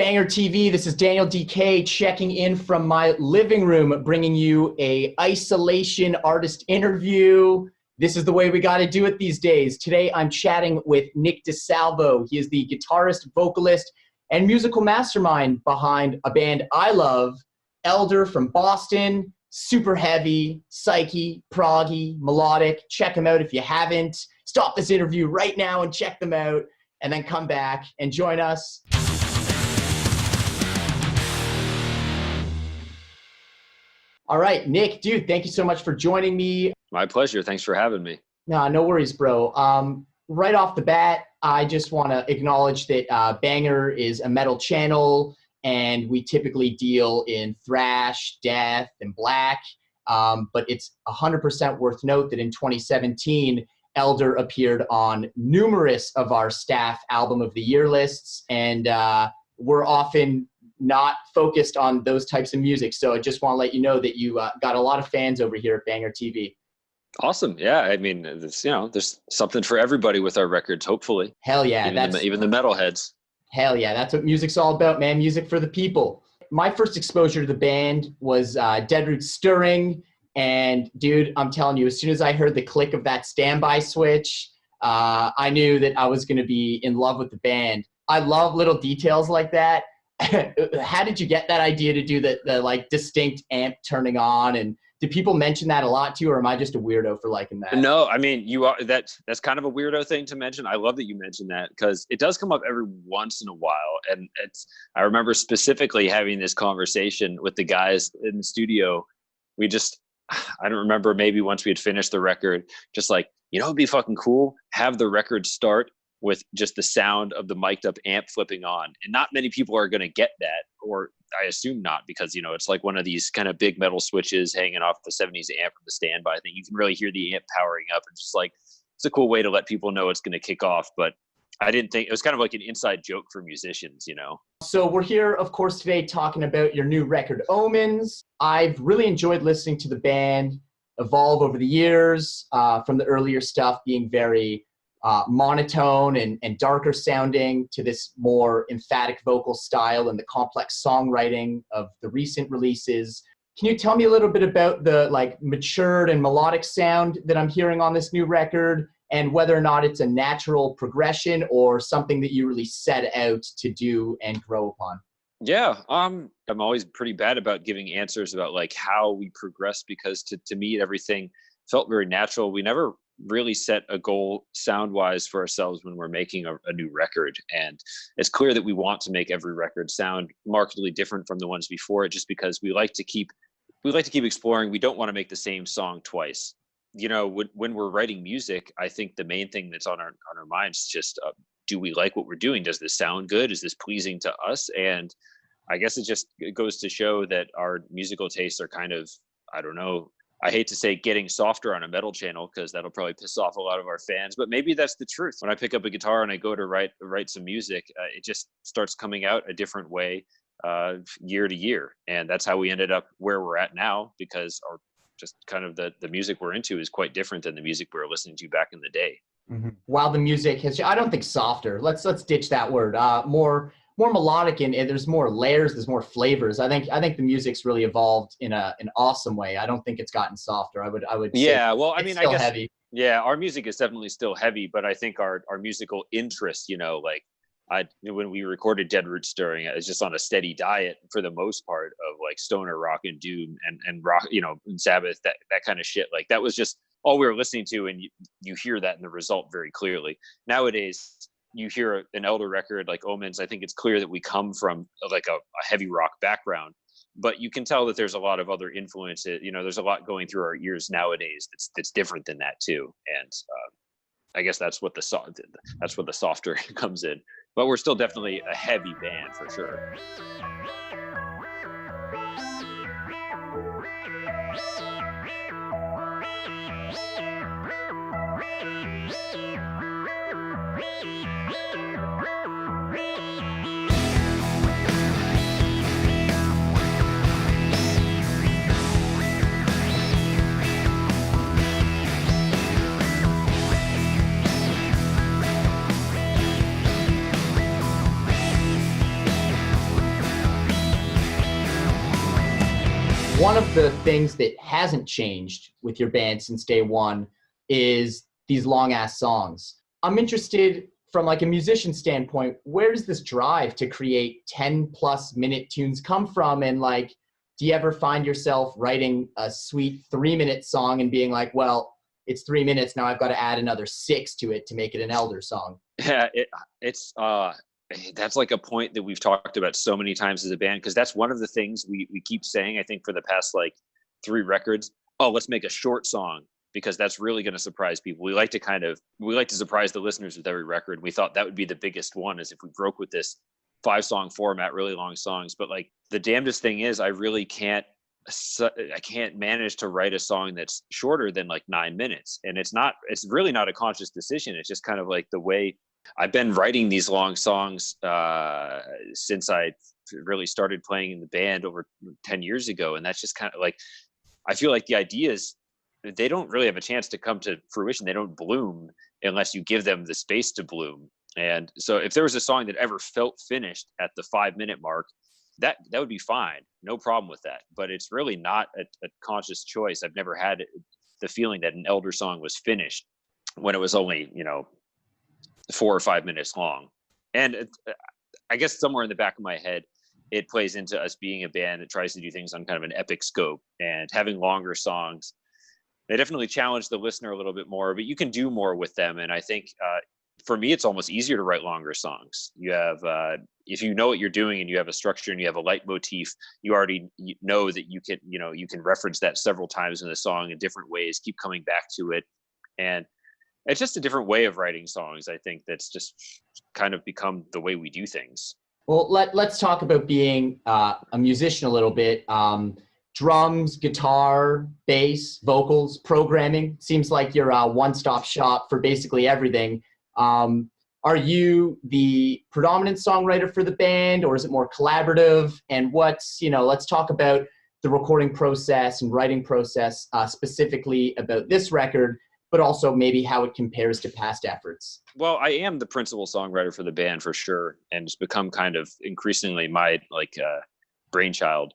Banger TV, this is Daniel Dekay checking in from my living room, bringing you a isolation artist interview. This is the way we got to do it these days. Today, I'm chatting with Nick DiSalvo. He is the guitarist, vocalist, and musical mastermind behind a band I love, Elder from Boston. Super heavy, psyche, proggy, melodic. Check them out if you haven't. Stop this interview right now and check them out, and then come back and join us. All right, Nick, dude, thank you so much for joining me. My pleasure. Thanks for having me. No worries, bro. Right off the bat, I just want to acknowledge that Banger is a metal channel, and we typically deal in thrash, death, and black. But it's 100% worth note that in 2017, Elder appeared on numerous of our staff Album of the Year lists, and we're often not focused on those types of music. So I just want to let you know that you got a lot of fans over here at Banger TV. Awesome. Yeah. I mean, it's, there's something for everybody with our records, hopefully. Hell yeah. Even the metalheads. Hell yeah. That's what music's all about, man. Music for the people. My first exposure to the band was Deadroot Stirring. And dude, I'm telling you, as soon as I heard the click of that standby switch, I knew that I was going to be in love with the band. I love little details like that. How did you get that idea to do the like distinct amp turning on? And did people mention that a lot to you, or am I just a weirdo for liking that? No, I mean, you are. That's kind of a weirdo thing to mention. I love that you mentioned that because it does come up every once in a while. And I remember specifically having this conversation with the guys in the studio. I don't remember, maybe once we had finished the record, just like, it'd be fucking cool, have the record start with just the sound of the mic'd up amp flipping on. And not many people are going to get that, or I assume not, because, it's like one of these kind of big metal switches hanging off the 70s amp from the standby thing. You can really hear the amp powering up. It's just like, it's a cool way to let people know it's going to kick off. But I didn't think, it was kind of like an inside joke for musicians, So we're here, of course, today talking about your new record, Omens. I've really enjoyed listening to the band evolve over the years, from the earlier stuff being very monotone and darker sounding to this more emphatic vocal style and the complex songwriting of the recent releases. Can you tell me a little bit about the matured and melodic sound that I'm hearing on this new record, and whether or not it's a natural progression or something that you really set out to do and grow upon? Yeah, I'm always pretty bad about giving answers about how we progress, because to me everything felt very natural. We never really set a goal sound-wise for ourselves when we're making a new record, and it's clear that we want to make every record sound markedly different from the ones before it, just because we like to keep exploring. We don't want to make the same song twice. When we're writing music, I think the main thing that's on our minds is just, do we like what we're doing? Does this sound good? Is this pleasing to us? And I guess it goes to show that our musical tastes are kind of, I don't know, I hate to say getting softer on a metal channel, because that'll probably piss off a lot of our fans, but maybe that's the truth. When I pick up a guitar and I go to write some music, it just starts coming out a different way year to year. And that's how we ended up where we're at now, because just kind of the music we're into is quite different than the music we were listening to back in the day. Mm-hmm. While the music has, I don't think softer, let's ditch that word, more melodic, and there's more layers, there's more flavors. I think the music's really evolved in an awesome way. I don't think it's gotten softer. I would yeah, well, I mean, I guess heavy. Yeah, our music is definitely still heavy, but I think our musical interest, when we recorded Deadroot Stirring, it's just on a steady diet for the most part of stoner rock and doom and rock, and Sabbath, that kind of shit. That was just all we were listening to, and you hear that in the result very clearly. Nowadays, you hear an Elder record like Omens, I think it's clear that we come from a heavy rock background, but you can tell that there's a lot of other influences. There's a lot going through our ears nowadays that's different than that too. And I guess that's what the softer comes in. But we're still definitely a heavy band for sure. One of the things that hasn't changed with your band since day one is these long ass songs. I'm interested from like a musician standpoint, where does this drive to create 10+ minute tunes come from? And like, do you ever find yourself writing a sweet 3-minute song and being like, well, it's 3 minutes, now I've got to add another 6 to it to make it an Elder song? Yeah, it's that's like a point that we've talked about so many times as a band, because that's one of the things we keep saying, I think, for the past like 3 records. Oh, let's make a short song, because that's really going to surprise people. We like to surprise the listeners with every record. We thought that would be the biggest one, is if we broke with this 5-song format, really long songs. But like, the damnedest thing is, I can't manage to write a song that's shorter than like 9 minutes. And it's really not a conscious decision. It's just kind of like the way I've been writing these long songs since I really started playing in the band over 10 years ago. And that's just kind of like, I feel like the ideas, they don't really have a chance to come to fruition. They don't bloom unless you give them the space to bloom. And so if there was a song that ever felt finished at the 5-minute mark, that would be fine. No problem with that. But it's really not a conscious choice. I've never had the feeling that an Elder song was finished when it was only, 4 or 5 minutes long. And I guess somewhere in the back of my head, it plays into us being a band that tries to do things on kind of an epic scope, and having longer songs. They definitely challenge the listener a little bit more, but you can do more with them. And I think for me, it's almost easier to write longer songs. You have, if you know what you're doing and you have a structure and you have a leitmotif, you already know that you can reference that several times in the song in different ways, keep coming back to it. And it's just a different way of writing songs, I think, that's just kind of become the way we do things. Well, let's talk about being a musician a little bit. Drums, guitar, bass, vocals, programming. Seems like you're a one-stop shop for basically everything. Are you the predominant songwriter for the band, or is it more collaborative? And let's talk about the recording process and writing process, specifically about this record, but also maybe how it compares to past efforts. Well, I am the principal songwriter for the band for sure, and it's become kind of increasingly my brainchild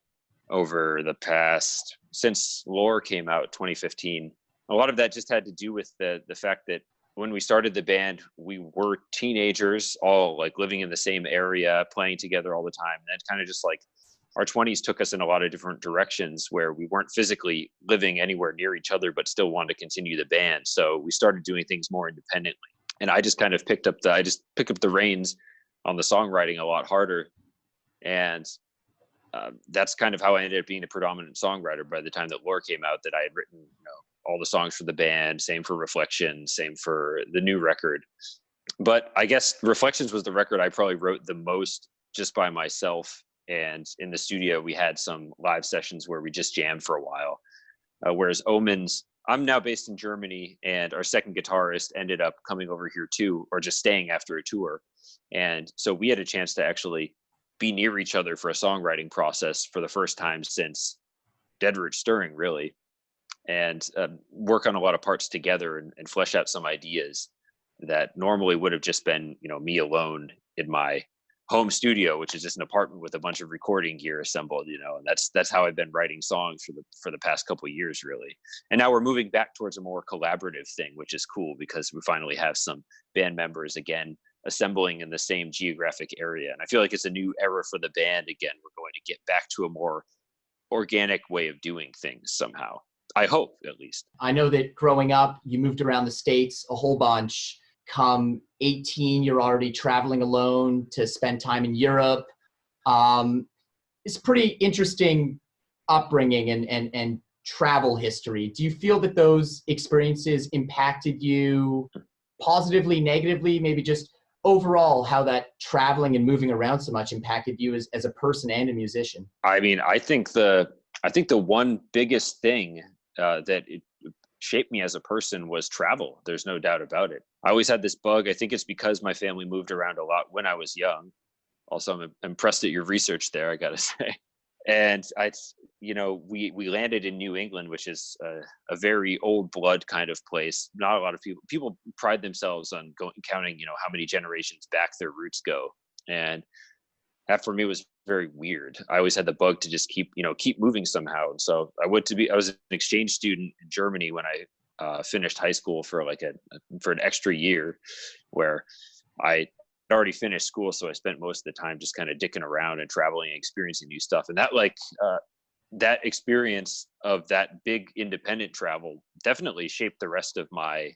over the past, since Lore came out 2015. A lot of that just had to do with the fact that when we started the band, we were teenagers, all like living in the same area, playing together all the time. And that kind of just like, our 20s took us in a lot of different directions where we weren't physically living anywhere near each other, but still wanted to continue the band. So we started doing things more independently. And I just kind of picked up the reins on the songwriting a lot harder. And that's kind of how I ended up being the predominant songwriter by the time that Lore came out, that I had written, all the songs for the band, same for Reflections, same for the new record. But I guess Reflections was the record I probably wrote the most just by myself. And in the studio, we had some live sessions where we just jammed for a while. Whereas Omens, I'm now based in Germany, and our second guitarist ended up coming over here too, or just staying after a tour. And so we had a chance to actually be near each other for a songwriting process for the first time since Dead Root Stirring, really, and work on a lot of parts together and flesh out some ideas that normally would have just been, me alone in my home studio, which is just an apartment with a bunch of recording gear assembled, and that's how I've been writing songs for the past couple of years, really. And now we're moving back towards a more collaborative thing, which is cool, because we finally have some band members again assembling in the same geographic area. And I feel like it's a new era for the band. Again, we're going to get back to a more organic way of doing things somehow. I hope, at least. I know that growing up, you moved around the States a whole bunch. Come 18, you're already traveling alone to spend time in Europe. It's pretty interesting upbringing and travel history. Do you feel that those experiences impacted you positively, negatively, maybe just overall how that traveling and moving around so much impacted you as a person and a musician? I mean, I think the one biggest thing that it shaped me as a person was travel. There's no doubt about it. I always had this bug. I think it's because my family moved around a lot when I was young. Also, I'm impressed at your research there, I gotta say. And we landed in New England, which is a very old blood kind of place. Not a lot of people pride themselves on counting, how many generations back their roots go. And that for me was very weird. I always had the bug to just keep moving somehow. And so I was an exchange student in Germany when I finished high school for for an extra year, where I already finished school. So I spent most of the time just kind of dicking around and traveling and experiencing new stuff. And that that experience of that big independent travel definitely shaped my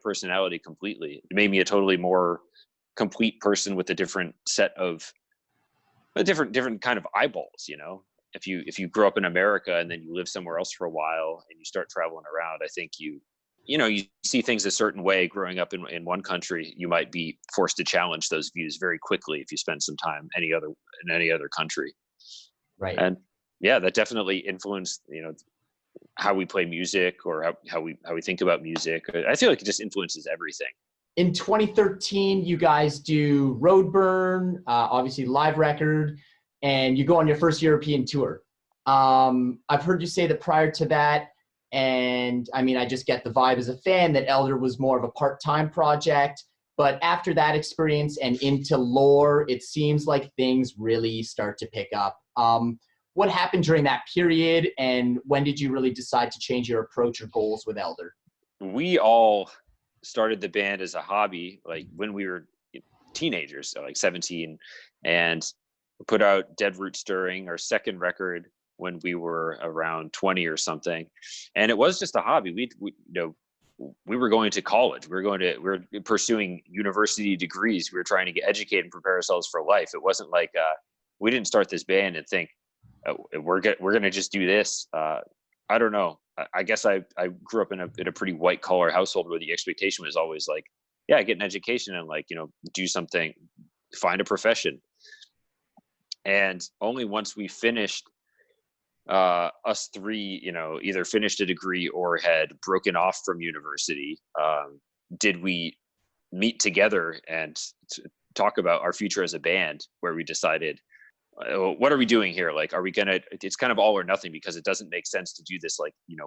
personality completely. It made me a totally more complete person with a different set of a different kind of eyeballs. If you grow up in America and then you live somewhere else for a while and you start traveling around, I think you see things a certain way growing up in one country. You might be forced to challenge those views very quickly if you spend some time in any other country. Right. And yeah, that definitely influenced, how we play music or how we think about music. I feel like it just influences everything. In 2013, you guys do Roadburn, obviously live record, and you go on your first European tour. I've heard you say that prior to that, and I mean, I just get the vibe as a fan that Elder was more of a part-time project. But after that experience and into Lore, it seems like things really start to pick up. What happened during that period, and when did you really decide to change your approach or goals with Elder? We all started the band as a hobby, like when we were teenagers, so like 17, and put out Dead Root Stirring, our second record, when we were around 20 or something. And it was just a hobby. We were going to college. We were pursuing university degrees. We were trying to get educated and prepare ourselves for life. It wasn't like we didn't start this band and think we're going to just do this. I don't know. I guess I grew up in a pretty white collar household where the expectation was always like, yeah, get an education and do something, find a profession. And only once we finished, us three, either finished a degree or had broken off from university, did we meet together and talk about our future as a band, where we decided, what are we doing here? Are we it's kind of all or nothing, because it doesn't make sense to do this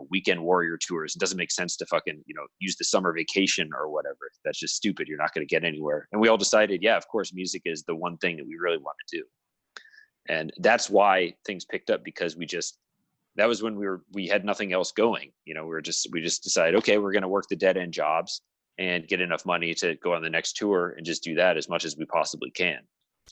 weekend warrior tours. It doesn't make sense to fucking, use the summer vacation or whatever. That's just stupid. You're not going to get anywhere. And we all decided, yeah, of course, music is the one thing that we really want to do. And that's why things picked up, because that was when we had nothing else going. We just decided, okay, we're going to work the dead end jobs and get enough money to go on the next tour and just do that as much as we possibly can.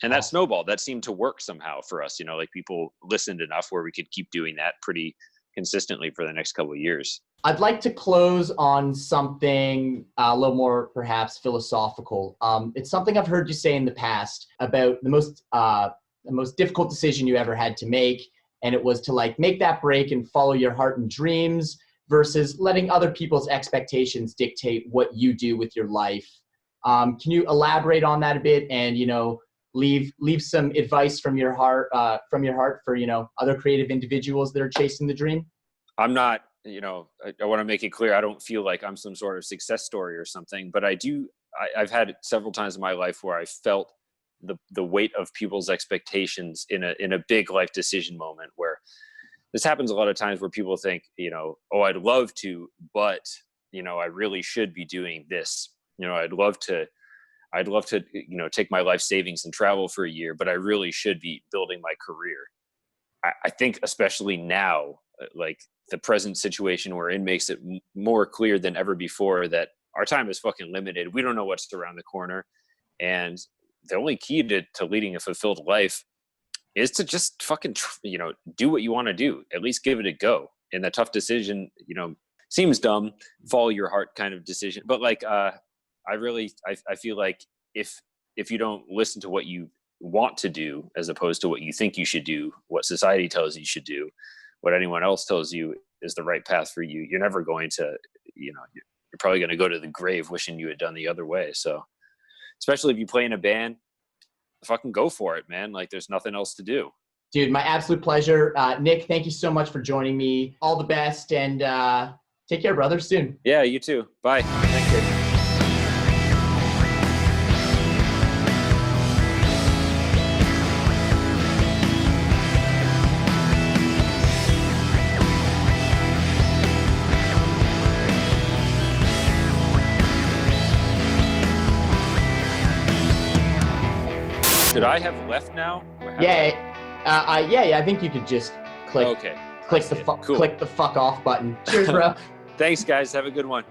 And that snowballed. That seemed to work somehow for us. People listened enough where we could keep doing that pretty consistently for the next couple of years. I'd like to close on something a little more perhaps philosophical. It's something I've heard you say in the past about the most difficult decision you ever had to make. And it was to make that break and follow your heart and dreams versus letting other people's expectations dictate what you do with your life. Can you elaborate on that a bit and, leave some advice from your heart for, other creative individuals that are chasing the dream? I'm not, I want to make it clear, I don't feel like I'm some sort of success story or something, but I've had several times in my life where I felt the weight of people's expectations in a big life decision moment, where this happens a lot of times, where people think, oh, I'd love to, but, I really should be doing this. I'd love to, take my life savings and travel for a year, but I really should be building my career. I think especially now, the present situation we're in makes it more clear than ever before that our time is fucking limited. We don't know what's around the corner. And the only key to leading a fulfilled life is to just fucking, do what you want to do. At least give it a go. And the tough decision, seems dumb, follow your heart kind of decision. But I feel like if you don't listen to what you want to do, as opposed to what you think you should do, what society tells you should do, what anyone else tells you is the right path for you, you're never going to, you're probably going to go to the grave wishing you had done the other way. So especially if you play in a band, fucking go for it, man. There's nothing else to do. Dude, my absolute pleasure. Nick, thank you so much for joining me. All the best, and take care, brother. Soon. Yeah, you too. Bye. Thank you. Should I have left now? Yeah, I think you could just click Okay. click the fuck off button. Cheers, bro. Thanks, guys. Have a good one.